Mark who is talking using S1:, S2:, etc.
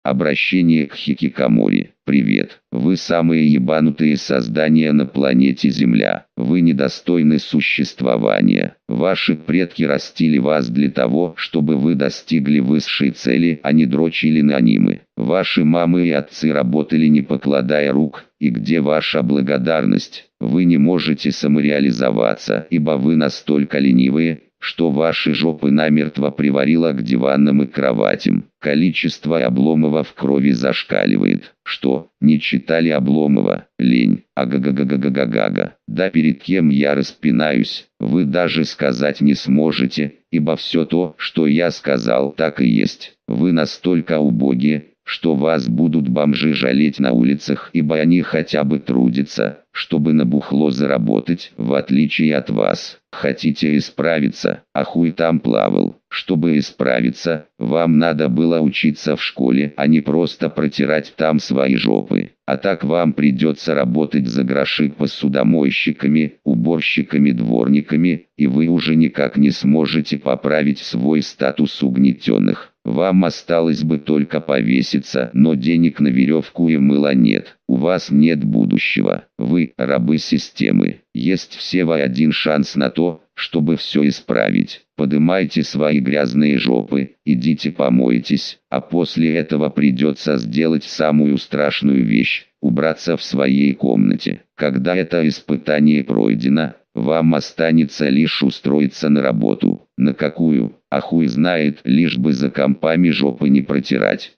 S1: Обращение к Хикикамори. Привет. Вы самые ебанутые создания на планете Земля. Вы недостойны существования. Ваши предки растили вас для того, чтобы вы достигли высшей цели, а не дрочили на аниме. Ваши мамы и отцы работали не покладая рук, и где ваша благодарность? Вы не можете самореализоваться, ибо вы настолько ленивые, что ваши жопы намертво приварило к диванам и кроватям. Количество Обломова в крови зашкаливает. Что, не читали Обломова? Лень. Ага-га-га-га-га-га-га. Да перед кем я распинаюсь, вы даже сказать не сможете, ибо все то, что я сказал, так и есть. Вы настолько убогие, что вас будут бомжи жалеть на улицах, ибо они хотя бы трудятся, чтобы на бухло заработать, в отличие от вас. Хотите исправиться, а хуй там плавал. Чтобы исправиться, вам надо было учиться в школе, а не просто протирать там свои жопы. А так вам придется работать за гроши посудомойщиками, уборщиками, дворниками, и вы уже никак не сможете поправить свой статус угнетенных. Вам осталось бы только повеситься, но денег на веревку и мыла нет. У вас нет будущего. Вы – рабы системы. Есть всего один шанс на то, чтобы все исправить. Подымайте свои грязные жопы, идите помойтесь, а после этого придется сделать самую страшную вещь – убраться в своей комнате. Когда это испытание пройдено, вам останется лишь устроиться на работу. На какую? А хуй знает, лишь бы за компами жопы не протирать.